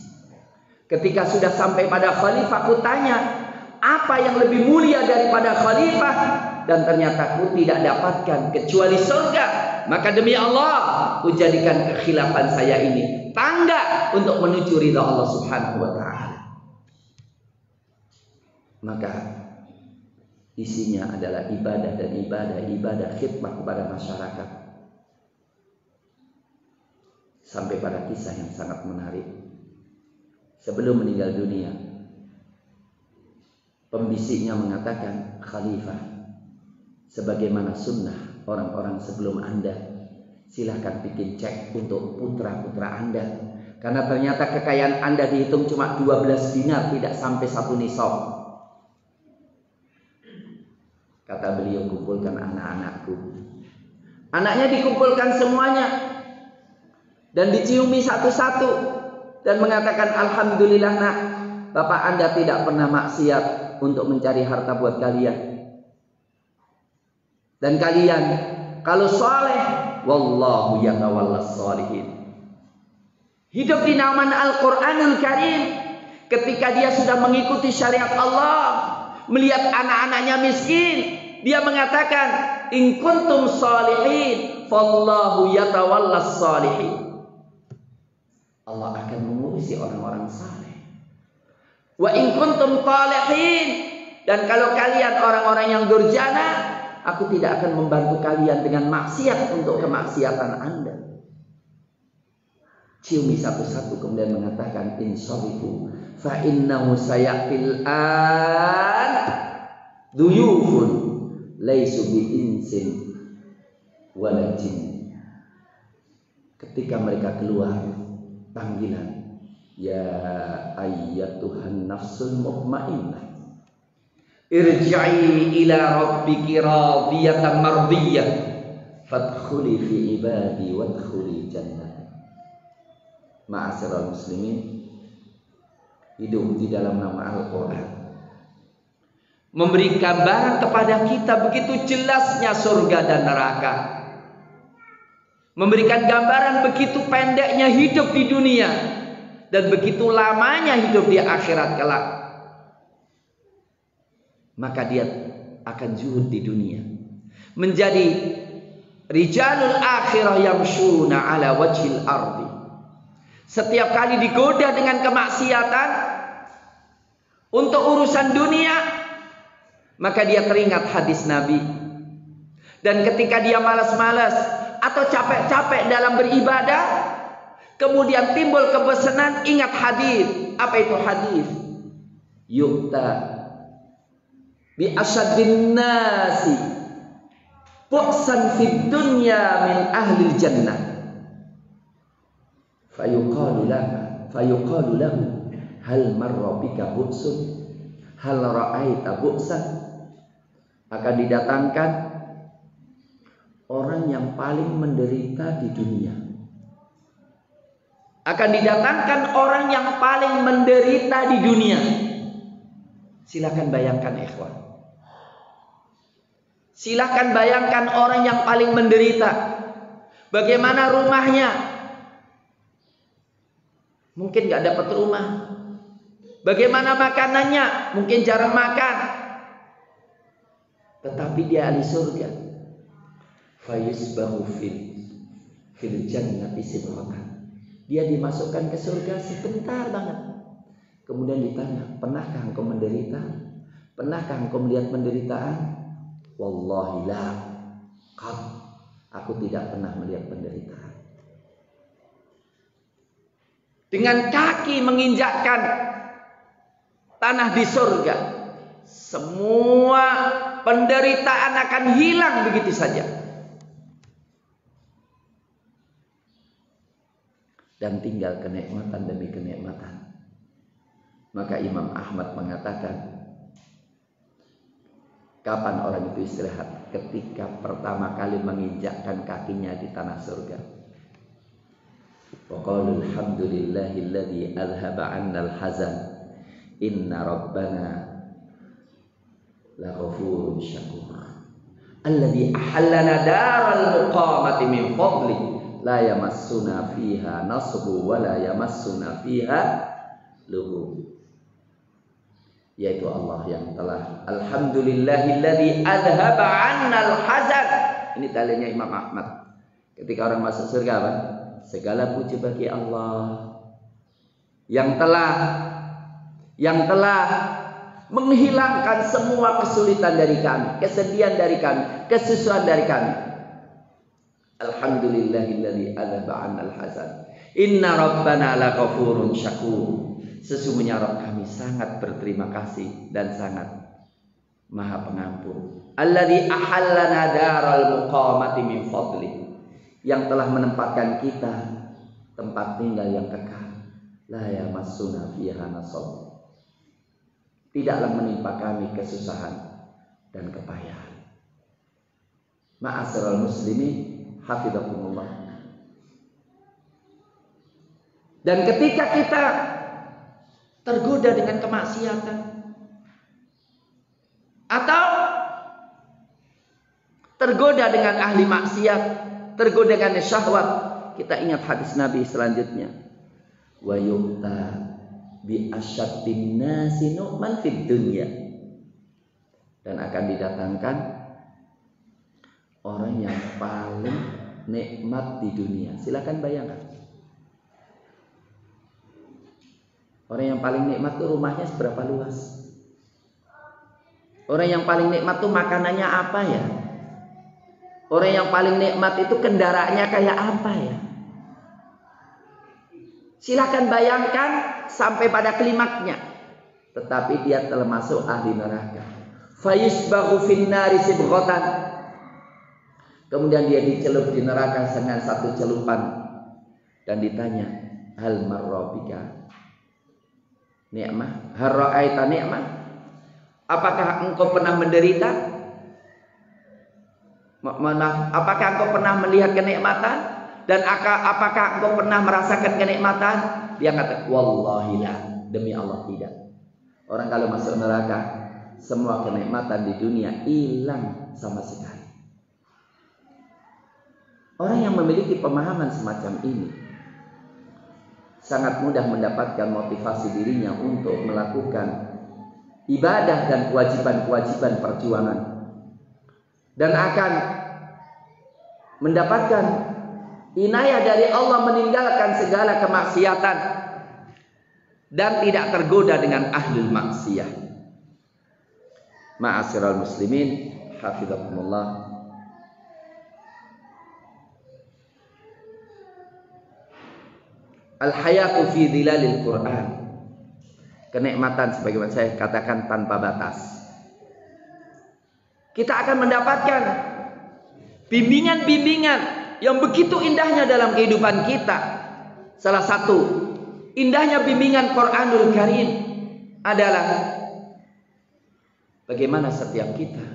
Speaker 1: Ketika sudah sampai pada khalifah, aku tanya, apa yang lebih mulia daripada khalifah? Dan ternyata aku tidak dapatkan kecuali surga. Maka demi Allah, aku jadikan kekhilafan saya ini tangga untuk menuju ridha Allah Subhanahu wa ta'ala. Maka isinya adalah ibadah dan ibadah khidmah kepada masyarakat. Sampai pada kisah yang sangat menarik. Sebelum meninggal dunia, pembisiknya mengatakan, Khalifah, sebagaimana sunnah orang-orang sebelum Anda, silahkan bikin cek untuk putra-putra Anda. Karena ternyata kekayaan Anda dihitung cuma 12 dinar, tidak sampai 1 nisab. Kata beliau, kumpulkan anak-anakku. Anaknya dikumpulkan semuanya dan diciumi satu-satu dan mengatakan, alhamdulillah nak, bapak Anda tidak pernah maksiat untuk mencari harta buat kalian. Dan kalian kalau saleh, wallahu yatawallas shalihin. Hidup di naungan Al-Qur'anul Karim, ketika dia sudah mengikuti syariat Allah, melihat anak-anaknya miskin, dia mengatakan, in kuntum shalihin, fallahu yatawallas shalihin. Allah akan mengurusi orang-orang saleh. Wa in kuntum talihin, dan kalau kalian orang-orang yang durjana, aku tidak akan membantu kalian dengan maksiat untuk kemaksiatan Anda. Ciumi satu-satu kemudian mengatakan, insarifu fa innahu sayatil an duyufun laisu bi insin wala jin. Ketika mereka keluar, panggilan, ya ayyatuhan nafsul mutmainnah, irji'i ila rabbiki radiyatan mardiyah, fadkhuli fi ibadi wadkhuli jannah. Ma'asyiral muslimin, hidup di dalam nama Al-Quran memberi gambaran kepada kita begitu jelasnya surga dan neraka, memberikan gambaran begitu pendeknya hidup di dunia dan begitu lamanya hidup di akhirat kelak. Maka dia akan zuhud di dunia, menjadi rijalul akhirah yamshuna ala wajhil ardi. Setiap kali digoda dengan kemaksiatan, untuk urusan dunia, maka dia teringat hadis Nabi. Dan ketika dia malas-malas atau capek-capek dalam beribadah, kemudian timbul kebosanan, ingat hadis. Apa itu hadis? Yu'ta bi asyaddin nasi bu'san fid dunya min ahli jannah. Fayuqalu lahu hal marra bika bu'sun hal ra'aita bu'san. Akan didatangkan orang yang paling menderita di dunia. Akan didatangkan orang yang paling menderita di dunia. Silakan bayangkan ikhwan. Silakan bayangkan orang yang paling menderita. Bagaimana rumahnya? Mungkin gak dapat rumah. Bagaimana makanannya? Mungkin jarang makan. Tetapi dia ahli surga. Fayusbahu fil jannati sibghatan. Dia dimasukkan ke surga sebentar banget. Kemudian ditanya, pernahkah engkau menderita? Pernahkah engkau melihat penderitaan? Wallahi la qad. Aku tidak pernah melihat penderitaan. Dengan kaki menginjakkan tanah di surga, semua penderitaan akan hilang begitu saja. Dan tinggal kenikmatan demi kenikmatan. Maka Imam Ahmad mengatakan, kapan orang itu istirahat? Ketika pertama kali menginjakkan kakinya di tanah surga. Wa qalu alhamdulillahilladzi alhaba 'annal hazan inna rabbana laghafurun syakur alladzi ahallana daral muqamati min fadli la yamassuna fiha nasbu wa la yamassuna fiha lughub. Yaitu Allah yang telah alhamdulillahilladzi adhaba 'annal hazan. Ini dalilnya Imam Ahmad. Ketika orang masuk surga apa? Segala puji bagi Allah yang telah menghilangkan semua kesulitan dari kami, kesedihan dari kami, kesusahan dari kami. Alhamdulillahilladzi adhaba 'annal hazan. Inna rabbana laghafurun syakur. Sesungguhnya Rabb kami sangat berterima kasih dan sangat Maha Pengampun. Alladzi ahallana daral muqamati min fadli. Yang telah menempatkan kita tempat tinggal yang kekal. La yamassuna fiha nasab. Tidaklah menimpa kami kesusahan dan kepayahan. Ma'asyiral muslimin hafizakumullah. Dan ketika kita tergoda dengan kemaksiatan atau tergoda dengan ahli maksiat, tergoda dengan syahwat, kita ingat hadis Nabi selanjutnya. Wa yu'ta bi asyaddin nasi nu'man fid dunya. Dan akan didatangkan orang yang paling nikmat di dunia. Silakan bayangkan. Orang yang paling nikmat itu rumahnya seberapa luas? Orang yang paling nikmat itu makanannya apa ya? Orang yang paling nikmat itu kendaraannya kayak apa ya? Silakan bayangkan sampai pada klimaknya. Tetapi dia telah masuk ahli neraka. Fayusbahu finnari sibghatan. Kemudian dia dicelup di neraka dengan satu celupan. Dan ditanya, hal marrabika ni'mah, hal ra'aita ni'mah. Apakah engkau pernah menderita? Apakah engkau pernah melihat kenikmatan? Dan apakah engkau pernah merasakan kenikmatan? Dia kata, wallahi la, demi Allah tidak. Orang kalau masuk neraka, semua kenikmatan di dunia hilang sama sekali. Orang yang memiliki pemahaman semacam ini sangat mudah mendapatkan motivasi dirinya untuk melakukan ibadah dan kewajiban-kewajiban perjuangan, dan akan mendapatkan inayah dari Allah meninggalkan segala kemaksiatan. dan tidak tergoda dengan ahlul maksiyah. Ma'asyiral muslimin, hafizakumullah. Al-hayatu fi dhilalil Quran. Kenikmatan sebagaimana saya katakan tanpa batas. Kita akan mendapatkan bimbingan-bimbingan yang begitu indahnya dalam kehidupan kita. Salah satu indahnya bimbingan Quranul Karim adalah bagaimana setiap kita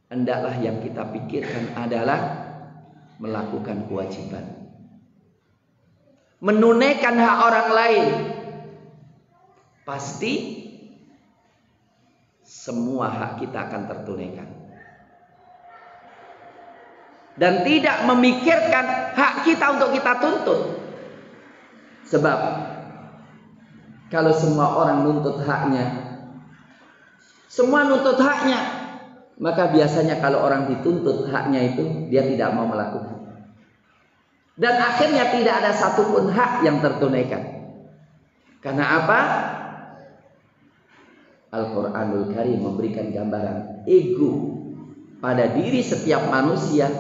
Speaker 1: hendaklah yang kita pikirkan adalah melakukan kewajiban, menunaikan hak orang lain. Pasti semua hak kita akan tertunaikan. Dan tidak memikirkan hak kita untuk kita tuntut. Sebab kalau semua orang nuntut haknya, semua nuntut haknya, maka biasanya kalau orang dituntut haknya itu dia tidak mau melakukan. Dan akhirnya tidak ada satupun hak yang tertunaikan. Karena apa? Al-Quranul Karim memberikan gambaran ego pada diri setiap manusia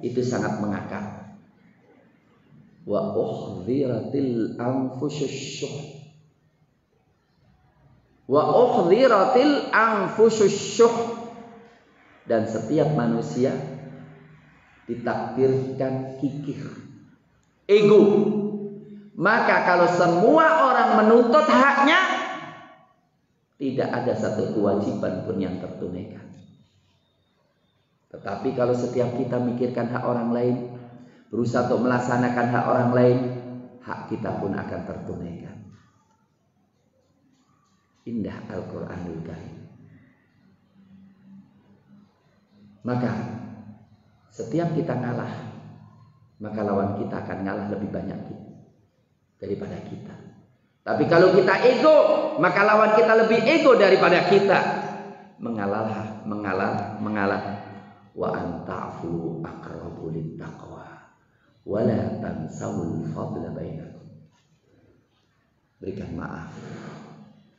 Speaker 1: itu sangat mengakar. Wa uhdhiratil anfusyusyuh. Wa uhdhiratil anfusyusyuh. Dan setiap manusia ditakdirkan kikir, ego. Maka kalau semua orang menuntut haknya, tidak ada satu kewajiban pun yang tertunaikan. Tetapi kalau setiap kita mikirkan hak orang lain, berusaha untuk melaksanakan hak orang lain, hak kita pun akan tertunaikan. Indah Al-Quranul Karim. Maka setiap kita ngalah, maka lawan kita akan ngalah lebih banyak daripada kita. Tapi kalau kita ego, maka lawan kita lebih ego daripada kita. Mengalah. Wa anta'fu aqrabu littaqwa wa la tansawul fadla bainakum. Berikan maaf.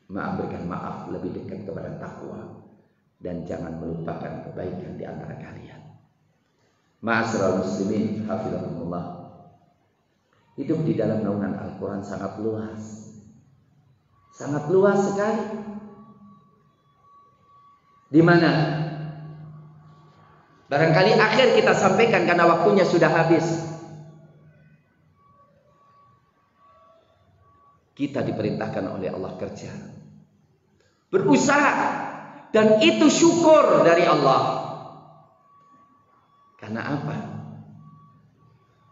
Speaker 1: Berikan maaf lebih dekat kepada takwa, dan jangan melupakan kebaikan di antara kalian. Ma'asyiral muslimin, hafizakumullah. Hidup di dalam naungan Al-Quran sangat luas. Sangat luas sekali. Di mana? Barangkali akhir kita sampaikan karena waktunya sudah habis. Kita diperintahkan oleh Allah kerja, berusaha, dan itu syukur dari Allah. Karena apa?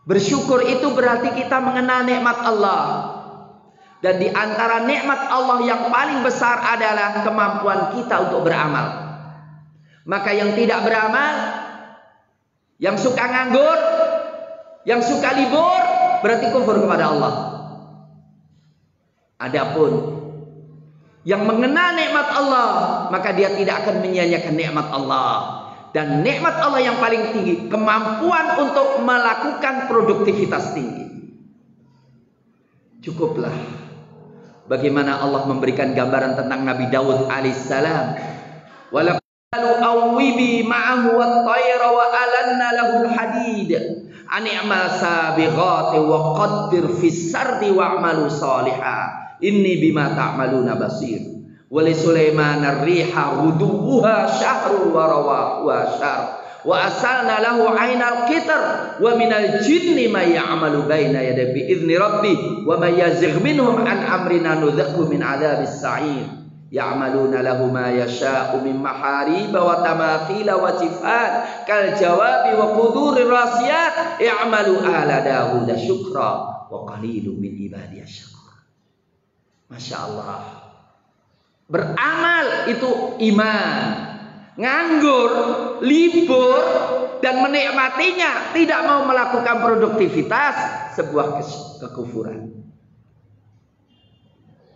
Speaker 1: Bersyukur itu berarti kita mengenal nikmat Allah. Dan di antara nikmat Allah yang paling besar adalah kemampuan kita untuk beramal. Maka yang tidak beramal, yang suka nganggur, yang suka libur, berarti kufur kepada Allah. Adapun yang mengenal nikmat Allah, maka dia tidak akan menyia-nyiakan nikmat Allah. Dan nikmat Allah yang paling tinggi, kemampuan untuk melakukan produktivitas tinggi. Cukuplah bagaimana Allah memberikan gambaran tentang Nabi Daud alaihissalam. Walaqalu awwibi ma'ahu wat-tayra wa alanna lahul hadid an i'mal sabighati wa qaddir fis sardi wa'malu salihah inni bima ta'maluna basir. Wa li Sulaiman ar-riha ghuduwuha syahrun wa rawahuha syahr wa asalna lahu 'ainal qitr wa minal jinni may ya'malu baina yaday bi idzni rabbih wa may yazigh minhum an amrina nudzaqhu min 'adzabis sa'ir ya'maluna lahu ma yasha'u min maharib wa tamathila wa tifan kal jawabi wa qudurir rasiyat i'malu ala Daud syukra wa qalilun min ibadiyas syakur. Masya Allah. Beramal itu iman. Nganggur, libur, dan menikmatinya, tidak mau melakukan produktivitas, sebuah kekufuran.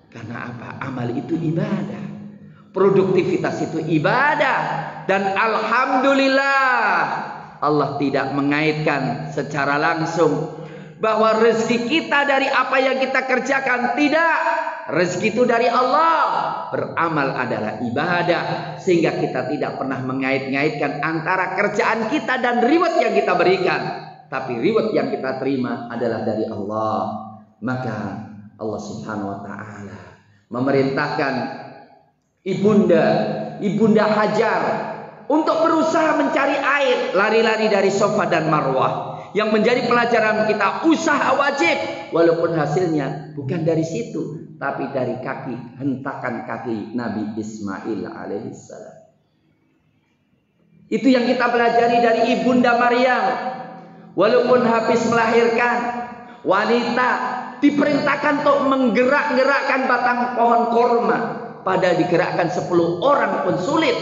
Speaker 1: Karena apa? Amal itu ibadah, produktivitas itu ibadah. Dan alhamdulillah Allah tidak mengaitkan secara langsung bahwa rezeki kita dari apa yang kita kerjakan. Tidak. Rezeki itu dari Allah. Beramal adalah ibadah. Sehingga kita tidak pernah mengait-ngaitkan antara kerjaan kita dan reward yang kita berikan. Tapi reward yang kita terima adalah dari Allah. Maka Allah Subhanahu wa ta'ala memerintahkan Ibunda Hajar untuk berusaha mencari air, lari-lari dari Safa dan Marwah. Yang menjadi pelajaran kita, usaha wajib, walaupun hasilnya bukan dari situ, tapi dari hentakan kaki Nabi Ismail alaihissalam. Itu yang kita pelajari dari Ibunda Maryam. Walaupun habis melahirkan, wanita diperintahkan untuk menggerak-gerakkan batang pohon korma. Padahal digerakkan 10 orang pun sulit.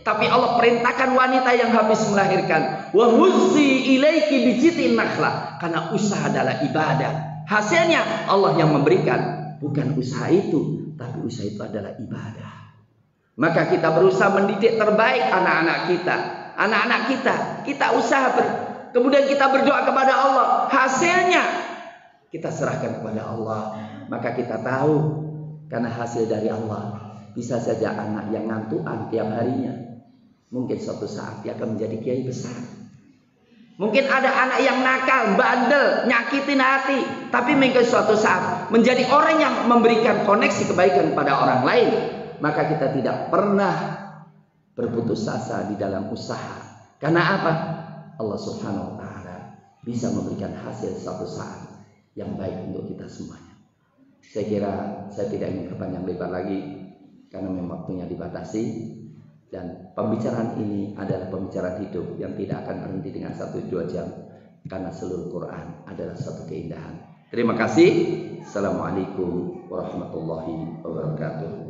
Speaker 1: Tapi Allah perintahkan wanita yang habis melahirkan, wa huzzi ilaiki bijid'in nakhlah, karena usaha adalah ibadah. Hasilnya Allah yang memberikan, bukan usaha itu, tapi usaha itu adalah ibadah. Maka kita berusaha mendidik terbaik anak-anak kita. Anak-anak kita usaha kemudian kita berdoa kepada Allah. Hasilnya kita serahkan kepada Allah. Maka kita tahu, karena hasil dari Allah. Bisa saja anak yang ngantuan tiap harinya, mungkin suatu saat dia akan menjadi kiai besar. Mungkin ada anak yang nakal, bandel, nyakitin hati, tapi mungkin suatu saat menjadi orang yang memberikan koneksi kebaikan pada orang lain. Maka kita tidak pernah berputus asa di dalam usaha. Karena apa? Allah Subhanahu wa ta'ala bisa memberikan hasil suatu saat yang baik untuk kita semuanya. Saya kira saya tidak ingin berpanjang lebar lagi, karena memang waktunya dibatasi. Dan pembicaraan ini adalah pembicaraan hidup yang tidak akan berhenti dengan 1-2 jam, karena seluruh Quran adalah satu keindahan. Terima kasih. Assalamualaikum warahmatullahi wabarakatuh.